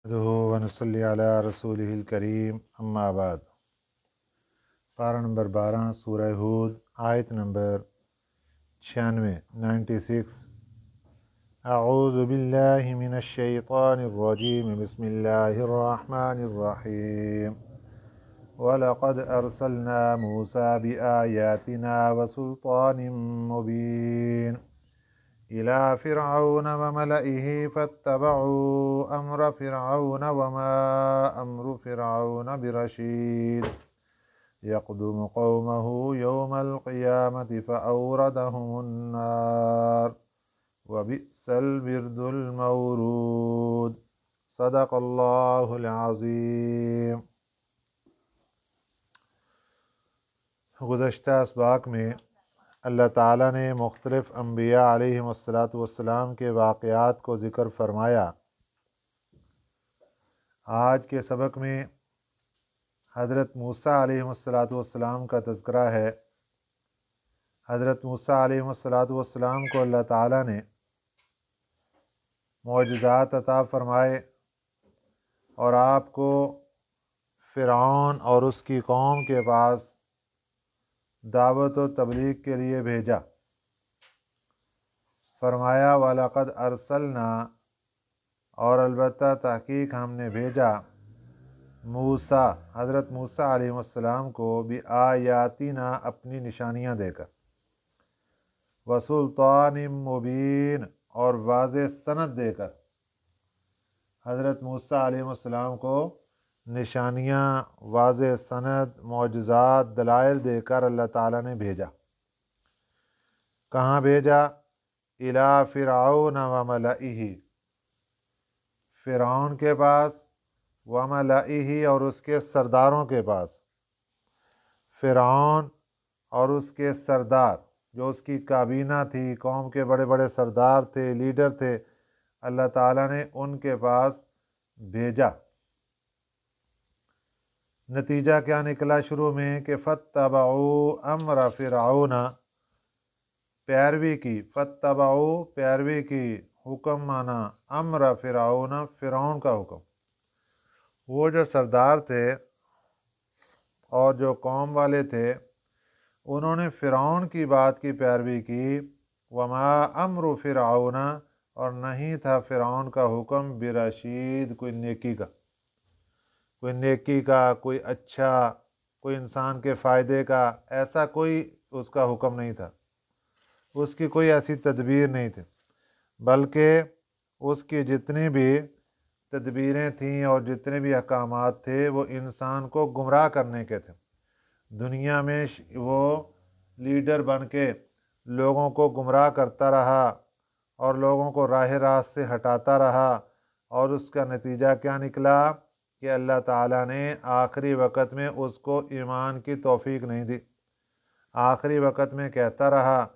ونصلی علی رسولہ الکریم اما بعد۔ پارہ نمبر 12 سورہ ہود، آیت نمبر 96 اعوذ باللہ من الشیطان الرجیم بسم اللہ الرحمن الرحیم وَلَقَدْ أَرْسَلْنَا مُوسَى بِآيَاتِنَا وَسُلْطَانٍ مُبِينٍ إِلَى فِرْعَوْنَ وَمَلَئِهِ فَاتَّبَعُوا أَمْرَ فِرْعَوْنَ وَمَا أَمْرُ فِرْعَوْنَ بِرَشِيدٍ يَقْدُمُ قَوْمَهُ يَوْمَ الْقِيَامَةِ فَأَوْرَدَهُمُ النَّارَ وَبِئْسَ الْوِرْدُ الْمَوْرُودُ۔ صدق اللہ العظیم۔ گزشتہ اسباق میں اللہ تعالیٰ نے مختلف انبیاء علیہم السلام کے واقعات کو ذکر فرمایا۔ آج کے سبق میں حضرت موسیٰ علیہم السلام کا تذکرہ ہے۔ حضرت موسیٰ علیہم السلام کو اللہ تعالیٰ نے معجزات عطا فرمائے اور آپ کو فرعون اور اس کی قوم کے پاس دعوت و تبلیغ کے لیے بھیجا۔ فرمایا وَلَقَدْ أَرْسَلْنَا، اور البتہ تحقیق ہم نے بھیجا، موسیٰ حضرت موسیٰ علیہ السلام کو بِآیاتِنَا اپنی نشانیاں دے کر، وَسُلْطَانٍ مُبِينٍ اور واضح سند دے کر۔ حضرت موسیٰ علیہ السلام کو نشانیاں، واضح سند، معجزات، دلائل دے کر اللہ تعالیٰ نے بھیجا۔ کہاں بھیجا؟ اِلیٰ فِرْعَوْنَ وَمَلَئِهِ، فرعون کے پاس، وَمَلَئِهِ اور اس کے سرداروں کے پاس۔ فرعون اور اس کے سردار، جو اس کی کابینہ تھی، قوم کے بڑے بڑے سردار تھے، لیڈر تھے، اللہ تعالیٰ نے ان کے پاس بھیجا۔ نتیجہ کیا نکلا شروع میں کہ فَاتَّبَعُوا أَمْرَ فِرْعَوْنَ، پیروی کی، فَاتَّبَعُوا پیروی کی، حکم مانا، امر فرعون فرعون کا حکم۔ وہ جو سردار تھے اور جو قوم والے تھے، انہوں نے فرعون کی بات کی پیروی کی۔ وما امر فرعون، اور نہیں تھا فرعون کا حکم برشید، کوئی نیکی کا، کوئی نیکی کا، کوئی اچھا، کوئی انسان کے فائدے کا، ایسا کوئی اس کا حکم نہیں تھا، اس کی کوئی ایسی تدبیر نہیں تھی، بلکہ اس کی جتنی بھی تدبیریں تھیں اور جتنے بھی احکامات تھے وہ انسان کو گمراہ کرنے کے تھے۔ دنیا میں وہ لیڈر بن کے لوگوں کو گمراہ کرتا رہا اور لوگوں کو راہ راست سے ہٹاتا رہا، اور اس کا نتیجہ کیا نکلا کہ اللہ تعالیٰ نے آخری وقت میں اس کو ایمان کی توفیق نہیں دی۔ آخری وقت میں کہتا رہا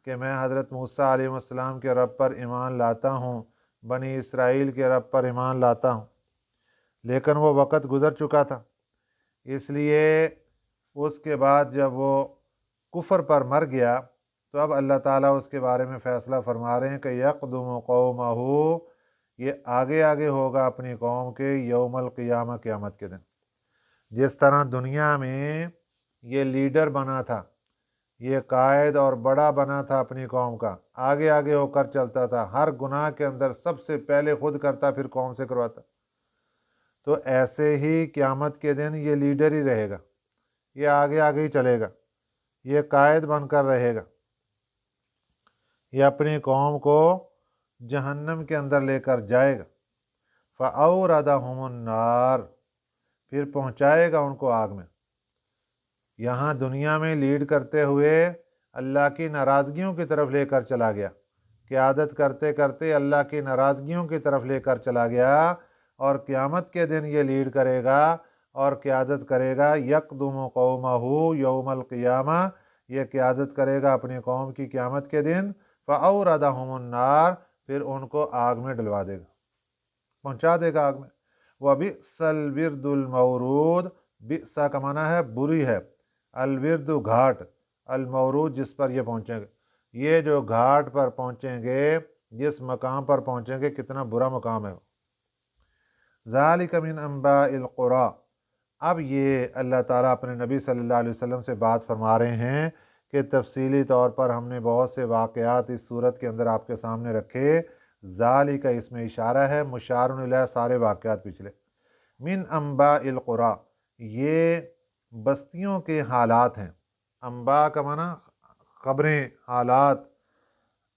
کہ میں حضرت موسیٰ علیہ السلام کے رب پر ایمان لاتا ہوں، بنی اسرائیل کے رب پر ایمان لاتا ہوں، لیکن وہ وقت گزر چکا تھا۔ اس لیے اس کے بعد جب وہ کفر پر مر گیا تو اب اللہ تعالیٰ اس کے بارے میں فیصلہ فرما رہے ہیں کہ یقدم قومہ، یہ آگے آگے ہوگا اپنی قوم کے یوم القیامہ، قیامت کے دن۔ جس طرح دنیا میں یہ لیڈر بنا تھا، یہ قائد اور بڑا بنا تھا اپنی قوم کا، آگے آگے ہو کر چلتا تھا، ہر گناہ کے اندر سب سے پہلے خود کرتا پھر قوم سے کرواتا، تو ایسے ہی قیامت کے دن یہ لیڈر ہی رہے گا، یہ آگے آگے ہی چلے گا، یہ قائد بن کر رہے گا، یہ اپنی قوم کو جہنم کے اندر لے کر جائے گا۔ فَأَوْرَدَهُمُ النَّارَ، پھر پہنچائے گا ان کو آگ میں۔ یہاں دنیا میں لیڈ کرتے ہوئے اللہ کی ناراضگیوں کی طرف لے کر چلا گیا، قیادت کرتے کرتے اللہ کی ناراضگیوں کی طرف لے کر چلا گیا، اور قیامت کے دن یہ لیڈ کرے گا اور قیادت کرے گا یقدم قومہ یوم القیامہ، یہ قیادت کرے گا اپنی قوم کی قیامت کے دن۔ فَأَوْرَدَهُمُ النَّارَ، پھر ان کو آگ میں ڈلوا دے گا، پہنچا دے گا آگ میں۔ وَبِئْسَ الْوِرْدُ الْمَوْرُودُ، بئس کا معنی ہے بری ہے، الورد گھاٹ، المورود جس پر یہ پہنچیں گے، یہ جو گھاٹ پر پہنچیں گے، جس مقام پر پہنچیں گے، کتنا برا مقام ہے۔ ज़ालिक मिन अंबाइल क़ुरा। अब ये अल्लाह ताला अपने नबी सल्लल्लाहु अलैहि वसल्लम से बात फरमा रहे हैं कि तफसीली तौर पर हमने बहुत से वाक़यात इस सूरत के अंदर आपके सामने रखे। ज़ालिका इसमें इशारा है, मुशारुन इलैह सारे वाक़यात पिछले। मिन अंबाइल क़ुरा, ये बस्तियों के हालात हैं। अंबा का माना ख़बरें, हालात।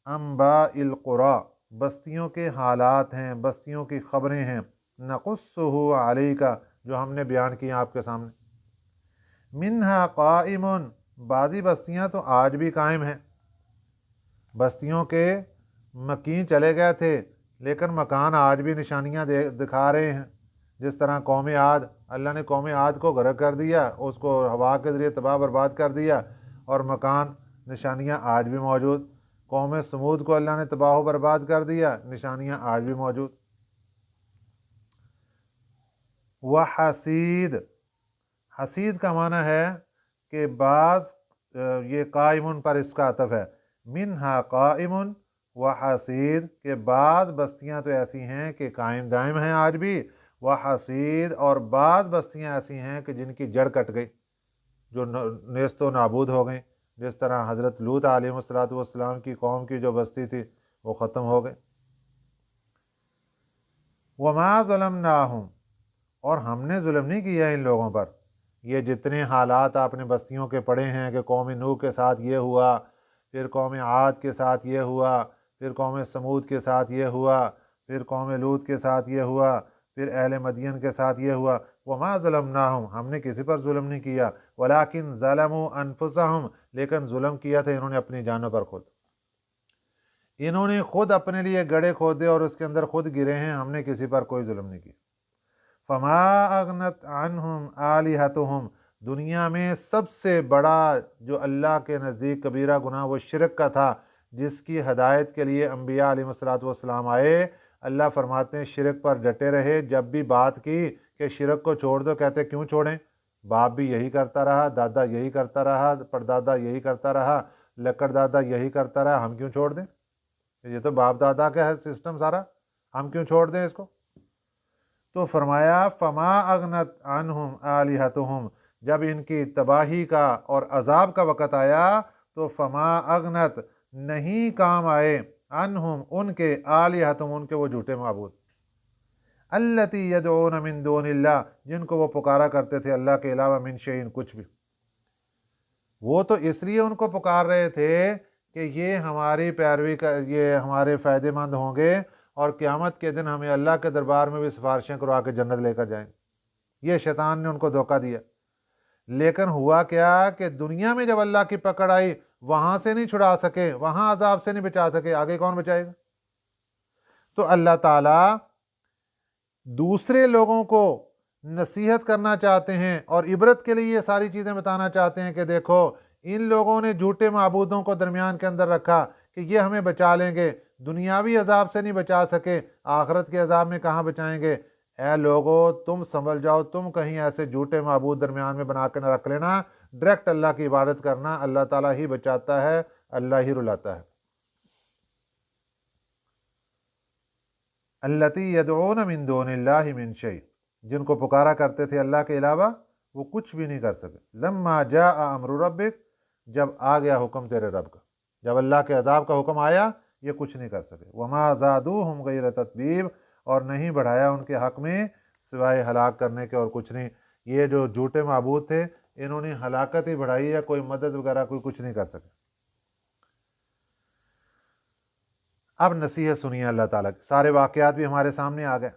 अंबाइल क़ुरा बस्तियों के हालात हैं, बस्तियों की ख़बरें हैं। नक़ुस्सुहु अलैका, जो हमने बयान किया आपके सामने। मिन्हा क़ाइमुन, बाज़ी बस्तियाँ तो आज भी कायम हैं। बस्तियों के मकीन चले गए थे लेकिन मकान आज भी निशानियाँ दिखा रहे हैं। जिस तरह कौम आद, अल्लाह ने कौम आद को गर्क कर दिया, उसको हवा के ज़रिए तबाह बर्बाद कर दिया, और मकान निशानियाँ आज भी मौजूद। कौम समूद को अल्लाह ने तबाह बर्बाद कर दिया, निशानियाँ आज भी मौजूद। वह हसीद, हसीद का माना है कि बाज़, ये कायमुन पर इसका अतफ़ है। मिन्हा कायमुन व हसीद, के बाज़ बस्तियाँ तो ऐसी हैं कि कायम दायम हैं आज भी। व हसीद, और बाज़ बस्तियाँ ऐसी हैं कि जिनकी जड़ कट गई, जो नेस्तो नाबूद हो गई। जिस तरह हज़रत लूत अलैहिस्सलातु वस्सलाम की कौम की जो बस्ती थी वो ख़त्म हो गई। वमा ज़लमनाहुम, और हमने जुल्म नहीं किया इन लोगों पर। ये जितने हालात आपने बस्तियों के पढ़े हैं कि कौम नूह के साथ ये हुआ, फिर कौम आद के साथ ये हुआ, फिर कौम समूद के साथ ये हुआ, फिर कौम लूत के साथ ये हुआ, फिर अहले मदियन के साथ ये हुआ। वमा ज़लमनाहुम, हमने किसी पर जुल्म नहीं किया। वलाकिन ज़लमू अनफुसहुम, लेकिन जुल्म किया था इन्होंने अपनी जानों पर खुद। इन्होंने खुद अपने लिए गड्ढे खोदे और उसके अंदर खुद गिरे हैं। हमने किसी पर कोई जुल्म नहीं किया। फमा अगनत अन्हुम आलिहतुहुम, दुनिया में सबसे बड़ा जो अल्लाह के नज़दीक कबीरा गुनाह वो शिरक का था, जिसकी हदायत के लिए अम्बिया अलैहिस्सलातु वस्सलाम आए। अल्लाह फरमाते हैं शिरक पर डटे रहे। जब भी बात की कि शिरक को छोड़ दो, कहते क्यों छोड़ें, बाप भी यही करता रहा, दादा यही करता रहा, परदादा यही करता रहा, लकड़ दादा यही करता रहा, हम क्यों छोड़ दें। ये तो बाप दादा का है सिस्टम सारा, हम क्यों छोड़ दें इसको। तो फरमाया फमा अगनत अनहुम आलिहतुहुम, जब इनकी तबाही का और अजाब का वक़्त आया तो फमा अगनत, नहीं काम आए, अनहुम उनके, आलिहतुहुम उनके वो झूठे माबूद, अल्लती यदऊन मिन दूनिल्लाह, जिनको वो पुकारा करते थे अल्लाह के अलावा, मिन शैइन कुछ भी। वो तो इसलिए उनको पुकार रहे थे कि ये हमारी पैरवी का, ये हमारे फ़ायदेमंद होंगे और क़यामत के दिन हमें अल्लाह के दरबार में भी सिफारिशें करवा के जन्नत लेकर जाएंगे। ये शैतान ने उनको धोखा दिया। लेकिन हुआ क्या कि दुनिया में जब अल्लाह की पकड़ आई, वहाँ से नहीं छुड़ा सके, वहाँ अजाब से नहीं बचा सके, आगे कौन बचाएगा। तो अल्लाह ताला दूसरे लोगों को नसीहत करना चाहते हैं और इबरत के लिए ये सारी चीज़ें बताना चाहते हैं कि देखो इन लोगों ने झूठे माबूदों को दरमियान के अंदर रखा कि ये हमें बचा लेंगे, दुनियावी अजाब से नहीं बचा सके, आखिरत के अजाब में कहाँ बचाएंगे। ऐ लोगो तुम संभल जाओ, तुम कहीं ऐसे झूठे माबूद दरमियान में बना के न रख लेना। डायरेक्ट अल्लाह की इबादत करना, अल्लाह ताला ही बचाता है, अल्लाह ही रुलाता है। अल्लती यदऊन मिन दूनिल्लाहि मिन शै, जिनको पुकारा करते थे अल्लाह के अलावा, वो कुछ भी नहीं कर सके। लम्मा जाअ अम्रु रब्बिक, जब आ गया हुक्म तेरे रब का, जब अल्लाह के अजाब का हुक्म आया, ये कुछ नहीं कर सके। वमा ज़ादूहुम गैर तत्बीब, और नहीं बढ़ाया उनके हक में सिवाय हलाक करने के और कुछ नहीं। ये जो झूठे माबूद थे इन्होंने हलाकत ही बढ़ाई है, कोई मदद वगैरह कोई कुछ नहीं कर सके। अब नसीहत सुनिए अल्लाह ताला की, सारे वाक़यात भी हमारे सामने आ गए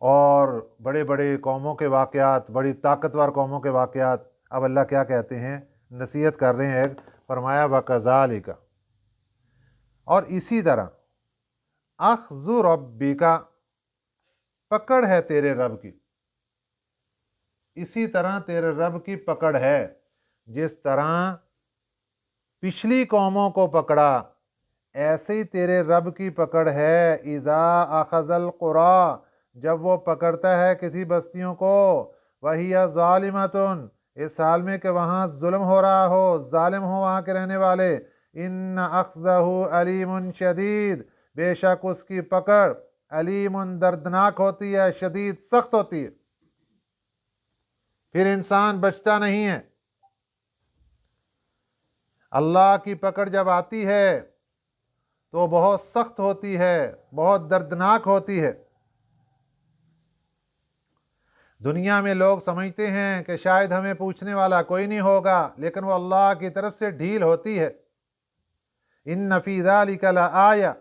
और बड़े बड़े कौमों के वाक़यात, बड़ी ताकतवर कौमों के वाक़यात। अब अल्लाह क्या कहते हैं, नसीहत कर रहे हैं। फरमाया वकज़ालिका, और इसी तरह, अख़्ज़ु रब्बिका, पकड़ है तेरे रब की, इसी तरह तेरे रब की पकड़ है। जिस तरह पिछली कौमों को पकड़ा, ऐसे ही तेरे रब की पकड़ है। इज़ा अख़ज़ल क़ुरा, जब वो पकड़ता है किसी बस्तियों को, वहिया ज़ालिमतुन, इस हाल में कि वहाँ जुल्म हो रहा हो, जालिम हो वहाँ के रहने वाले। इन्न अख़्ज़हु अलीमुन शदीद, बेशक उसकी पकड़ अलीमुन दर्दनाक होती है, शदीद सख्त होती है, फिर इंसान बचता नहीं है। अल्लाह की पकड़ जब आती है तो बहुत सख्त होती है, बहुत दर्दनाक होती है। दुनिया में लोग समझते हैं कि शायद हमें पूछने वाला कोई नहीं होगा, लेकिन वो अल्लाह की तरफ से ढील होती है। इन्न फी ज़ालिका लआया,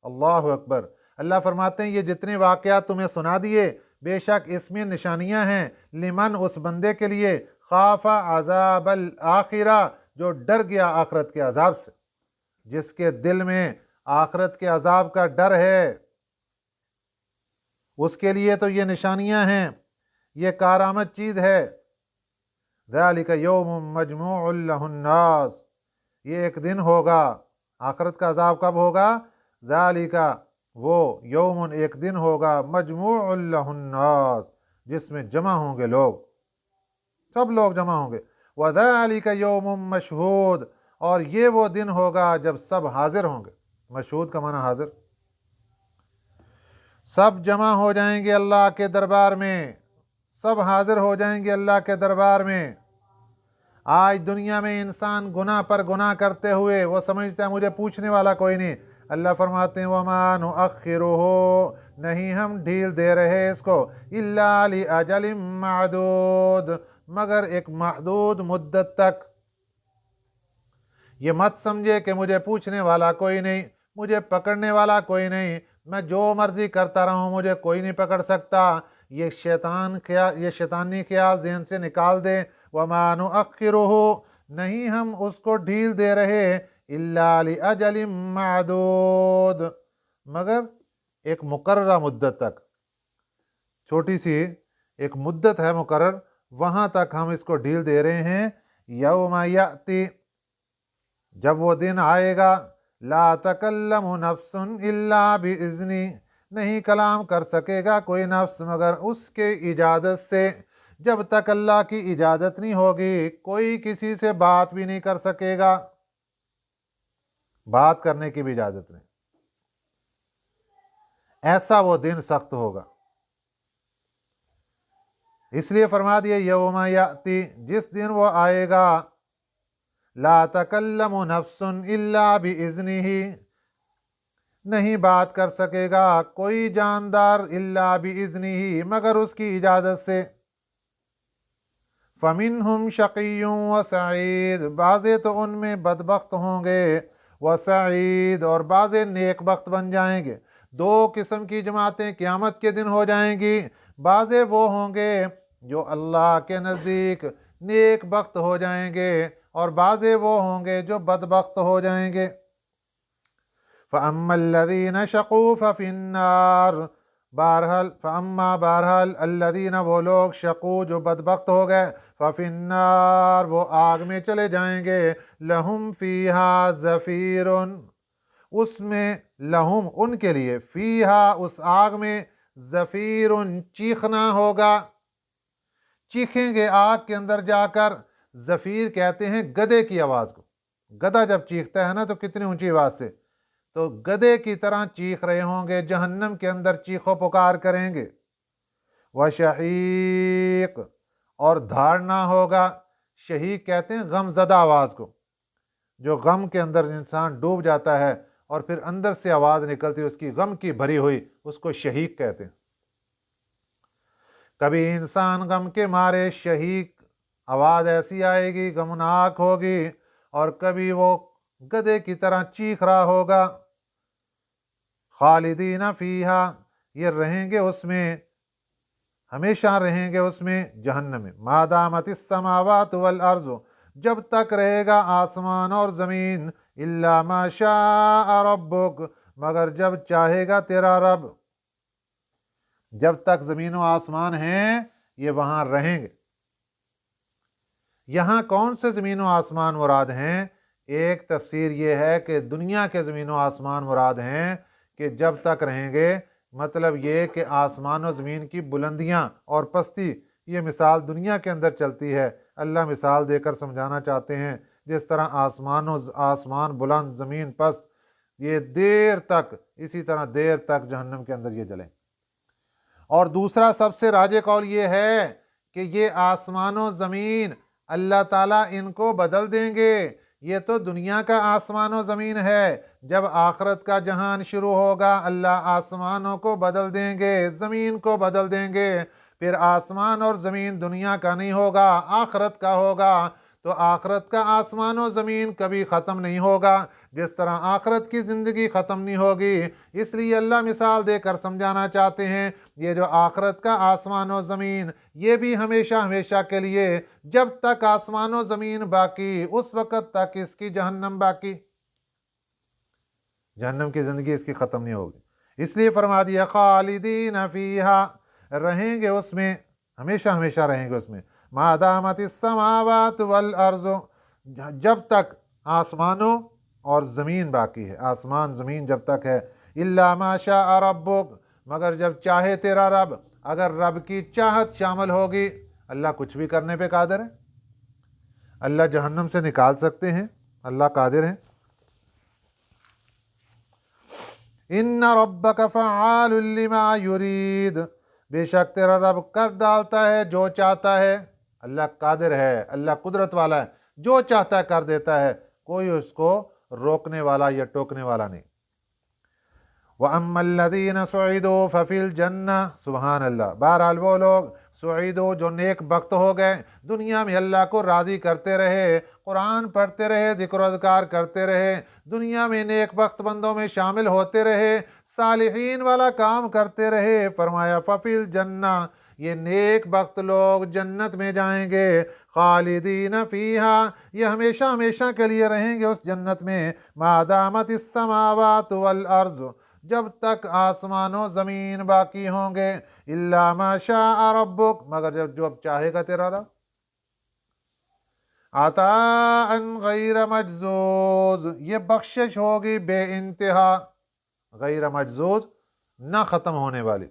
अल्लाहु अकबर। अल्लाह फरमाते हैं ये जितने वाक़यात तुम्हें सुना दिए, बेशक इसमें निशानियां हैं, लिमन उस बंदे के लिए, खाफा अज़ाबल आखिरा, जो डर गया आखरत के अजाब से, जिसके दिल में आखरत के अजाब का डर है, उसके लिए तो ये निशानियां हैं, ये कारामद चीज़ है। ज़ालिका यौमुम मजमूउन लहुन्नास, ये एक दिन होगा। आखरत का अजाब कब होगा? ज़ालिका, वो यौमुन एक दिन होगा, मजमूउन लहुन्नास, जिसमें जमा होंगे लोग, सब लोग जमा होंगे। वज़ालिका यौमुम मशहूद, और ये वो दिन होगा जब सब हाजिर होंगे। मशहूद का माना हाजिर। सब जमा हो जाएंगे अल्लाह के दरबार में, सब हाजिर हो जाएंगे अल्लाह के दरबार में। आज दुनिया में इंसान गुनाह पर गुनाह करते हुए वो समझता है मुझे पूछने वाला कोई नहीं। अल्लाह फरमाते हैं वमा नुअख्खिरुहु, नहीं हम ढील दे रहे इसको, इल्ला लिअजलिम मअदूद, मगर एक महदूद मुद्दत तक। ये मत समझे कि मुझे पूछने वाला कोई नहीं, मुझे पकड़ने वाला कोई नहीं, मैं जो मर्जी करता रहूं, मुझे कोई नहीं पकड़ सकता। ये शैतानी ख्याल ज़हन से निकाल दे। वमा नुअख्खिरुहु, नहीं हम उसको ढील दे रहे, इल्ला लिअजलिम मअदूद, मगर एक मुकर्ररा मुद्दत तक, छोटी सी एक मुद्दत है मुकर्रर, वहां तक हम इसको ढील दे रहे हैं। यौमा याति, जब वो दिन आएगा, ला तकल्लमु नफ्सुन इल्ला बिइज़्नी, नहीं कलाम कर सकेगा कोई नफ्स मगर उसके इजाज़त से। जब तक अल्लाह की इजाज़त नहीं होगी, कोई किसी से बात भी नहीं कर सकेगा, बात करने की भी इजाज़त नहीं। ऐसा वो दिन सख्त होगा। इसलिए फरमा दिया यौमा याति, जिस दिन वो आएगा, ला तकल्लमु नफ्सुन इल्ला बिइज़्निही, नहीं बात कर सकेगा कोई जानदार, इल्ला बिइज़्निही, मगर उसकी इजाज़त से। फ़मिनहुम शक़िय्युन व सईद, बाज़े तो उनमें बदबख्त होंगे, व सईद, और बाज़े नेक बख्त बन जाएंगे। दो किस्म की जमातें क़यामत के दिन हो जाएंगी। बाज़े वो होंगे जो अल्लाह के नज़दीक नेक बख्त हो जाएंगे, और बाज़े वो होंगे जो बदबख्त हो जाएंगे। फ़अम्मल्लज़ीन शक़ू फ़फ़िन्नार, बहरहाल अल्लज़ीन, वो लोग, शक़ू, जो बदबख्त हो गए, फ़फ़िन्नार, वो आग में चले जाएंगे। लहुम फ़ीहा ज़फ़ीरुन, उसमें, लहुम, उनके लिए, फ़ीहा, उस आग में, ज़फ़ीरुन, चीखना होगा, चीखेंगे आग के अंदर जाकर। ज़फ़ीर कहते हैं गधे की आवाज़ को। गधा जब चीखता है ना तो कितनी ऊंची आवाज़ से, तो गधे की तरह चीख रहे होंगे, जहन्नम के अंदर चीखो पुकार करेंगे। व शहीक, और धारना होगा। शहीक कहते हैं गमज़दा आवाज़ को, जो गम के अंदर इंसान डूब जाता है और फिर अंदर से आवाज़ निकलती है उसकी गम की भरी हुई, उसको शहीक कहते हैं। कभी इंसान गम के मारे शहीक आवाज़ ऐसी आएगी, गमनाक होगी, और कभी वो गधे की तरह चीख रहा होगा। खालिदीन फ़ीहा, ये रहेंगे उसमें, हमेशा रहेंगे उसमें, जहन्नम में। मादामतिस समावातु वल अर्ज़ु, जब तक रहेगा आसमान और ज़मीन, इल्ला मा शाअ रब्बुक, मगर जब चाहेगा तेरा रब। जब तक ज़मीन व आसमान हैं ये वहाँ रहेंगे। यहाँ कौन से ज़मीन व आसमान मुराद हैं? एक तफसीर ये है कि दुनिया के ज़मीन व आसमान मुराद हैं, कि जब तक रहेंगे, मतलब ये कि आसमान और ज़मीन की बुलंदियाँ और पस्ती, ये मिसाल दुनिया के अंदर चलती है। अल्लाह मिसाल देकर समझाना चाहते हैं, जिस तरह आसमान बुलंद, ज़मीन पस्त, یہ دیر تک اسی طرح دیر تک جہنم کے اندر یہ جلیں۔ اور دوسرا سب سے راجح قول یہ ہے کہ یہ آسمان و زمین اللہ تعالیٰ ان کو بدل دیں گے۔ یہ تو دنیا کا آسمان و زمین ہے، جب آخرت کا جہان شروع ہوگا اللہ آسمانوں کو بدل دیں گے، زمین کو بدل دیں گے، پھر آسمان اور زمین دنیا کا نہیں ہوگا، آخرت کا ہوگا۔ تو آخرت کا آسمان و زمین کبھی ختم نہیں ہوگا، جس طرح آخرت کی زندگی ختم نہیں ہوگی۔ اس لیے اللہ مثال دے کر سمجھانا چاہتے ہیں یہ جو آخرت کا آسمان و زمین یہ بھی ہمیشہ ہمیشہ کے لیے، جب تک آسمان و زمین باقی اس وقت تک اس کی جہنم باقی، جہنم کی زندگی اس کی ختم نہیں ہوگی۔ اس لیے فرما دیا خالدین فیہا، رہیں گے اس میں، ہمیشہ ہمیشہ رہیں گے اس میں، ما دامت السماوات والارض، جب تک آسمانوں اور زمین باقی ہے، آسمان زمین جب تک ہے، الا ما شاء ربک، مگر جب چاہے تیرا رب، اگر رب کی چاہت شامل ہوگی، اللہ کچھ بھی کرنے پہ قادر ہے، اللہ جہنم سے نکال سکتے ہیں، اللہ قادر ہیں۔ ان ربک فعال لما یرید، بے شک تیرا رب کر ڈالتا ہے جو چاہتا ہے، اللہ قادر ہے، اللہ قدرت والا ہے، جو چاہتا ہے کر دیتا ہے، کوئی اس کو روکنے والا یا ٹوکنے والا نہیں۔ وَأَمَّا الَّذِينَ سُعِدُوا فَفِي الْجَنَّةِ، سبحان اللہ، بہرحال وہ لوگ سعیدو جو نیک بخت ہو گئے، دنیا میں اللہ کو راضی کرتے رہے، قرآن پڑھتے رہے، ذکر و اذکار کرتے رہے، دنیا میں نیک بخت بندوں میں شامل ہوتے رہے، صالحین والا کام کرتے رہے، فرمایا فَفِي الْجَنَّةِ، یہ نیک بخت لوگ جنت میں جائیں گے، خالدین فیہا، یہ ہمیشہ ہمیشہ کے لیے رہیں گے اس جنت میں، ما دامت السماوات والارض، جب تک آسمان و زمین باقی ہوں گے، الا ما شاء ربک، مگر جب چاہے گا تیرا رب، عطاء غیر مجزوز، یہ بخشش ہوگی بے انتہا، غیر مجزوز، نہ ختم ہونے والی،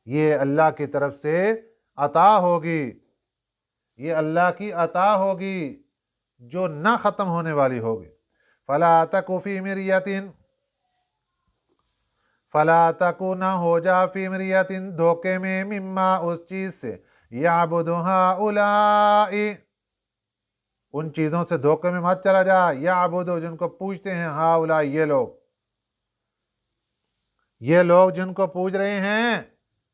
یہ اللہ کی طرف سے عطا ہوگی، یہ اللہ کی عطا ہوگی جو نہ ختم ہونے والی ہوگی۔ فلا تک فی مریۃ، فلا تکو، نہ ہو جا فی مریۃ، دھوکے میں، مما، اس چیز سے، یعبد ہؤلاء، ان چیزوں سے دھوکے میں مت چلا جا، یعبد، جن کو پوجتے ہیں، ہؤلاء، یہ لوگ جن کو پوج رہے ہیں،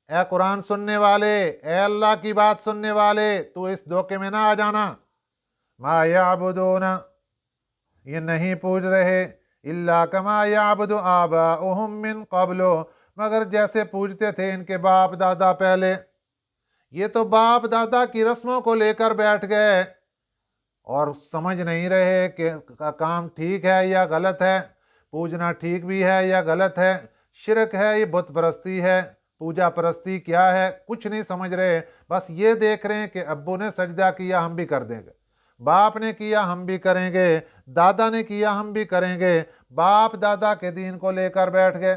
اے قرآن سننے والے، اے اللہ کی بات سننے والے، تو اس دھوکے میں نہ آ جانا، ما یعبدون، یہ نہیں پوج رہے، الا کما یعبد آباؤہم من قبل، مگر جیسے پوجتے تھے ان کے باپ دادا پہلے، یہ تو باپ دادا کی رسموں کو لے کر بیٹھ گئے اور سمجھ نہیں رہے کہ کام ٹھیک ہے یا غلط ہے، پوجنا ٹھیک بھی ہے یا غلط ہے، شرک ہے یہ بت پرستی ہے، پوجا پرستی کیا ہے، کچھ نہیں سمجھ رہے، بس یہ دیکھ رہے ہیں کہ ابو نے سجدہ کیا ہم بھی کر دیں گے، باپ نے کیا ہم بھی کریں گے، دادا نے کیا ہم بھی کریں گے، باپ دادا کے دین کو لے کر بیٹھ گئے۔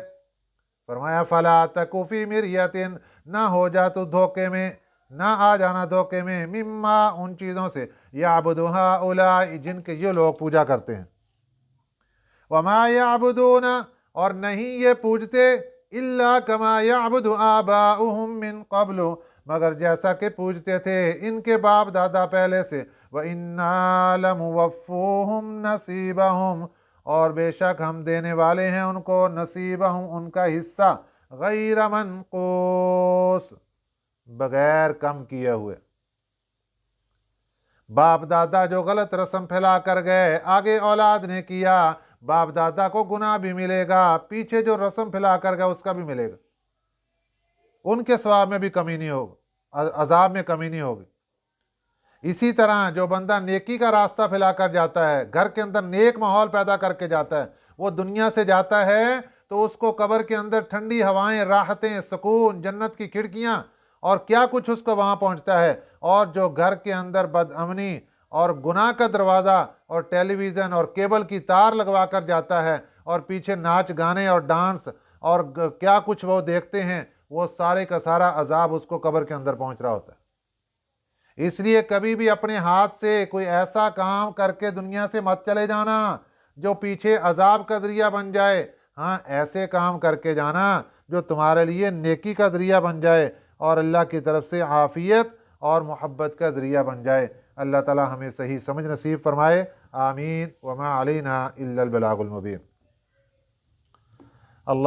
فرمایا فلا تکو فی مریۃ، نہ ہو جا تو دھوکے میں، نہ آ جانا دھوکے میں، مما، ان چیزوں سے، یعبد ہؤلاء، جن کے یہ لوگ پوجا کرتے ہیں، وما یعبدون، اور نہیں یہ پوجتے، الا کما یعبد آباؤہم من قبل، مگر جیسا کہ پوجتے تھے ان کے باپ دادا پہلے سے، وَإِنَّا لَمُوَفُّوهُمْ نَصِيبَهُمْ، اور بے شک ہم دینے والے ہیں ان کو نصیبہم، ان کا حصہ، غیر منقوص، بغیر کم کیے ہوئے۔ باپ دادا جو غلط رسم پھیلا کر گئے، آگے اولاد نے کیا، باپ دادا کو گناہ بھی ملے گا، پیچھے جو رسم پھیلا کر گیا اس کا بھی ملے گا، ان کے ثواب میں بھی کمی نہیں ہوگی، عذاب میں کمی نہیں ہوگی۔ اسی طرح جو بندہ نیکی کا راستہ پھیلا کر جاتا ہے، گھر کے اندر نیک ماحول پیدا کر کے جاتا ہے، وہ دنیا سے جاتا ہے تو اس کو قبر کے اندر ٹھنڈی ہوائیں، راحتیں، سکون، جنت کی کھڑکیاں اور کیا کچھ اس کو وہاں پہنچتا ہے، اور جو گھر کے اندر بد امنی اور گناہ کا دروازہ اور ٹیلی ویژن اور کیبل کی تار لگوا کر جاتا ہے، اور پیچھے ناچ گانے اور ڈانس اور کیا کچھ وہ دیکھتے ہیں، وہ سارے کا سارا عذاب اس کو قبر کے اندر پہنچ رہا ہوتا ہے۔ اس لیے کبھی بھی اپنے ہاتھ سے کوئی ایسا کام کر کے دنیا سے مت چلے جانا جو پیچھے عذاب کا ذریعہ بن جائے۔ ہاں ایسے کام کر کے جانا جو تمہارے لیے نیکی کا ذریعہ بن جائے اور اللہ کی طرف سے عافیت اور محبت کا ذریعہ بن جائے۔ اللہ تعالی ہمیں صحیح سمجھ نصیب فرمائے، آمین۔ وما علینا الا البلاغ المبین۔ اللہ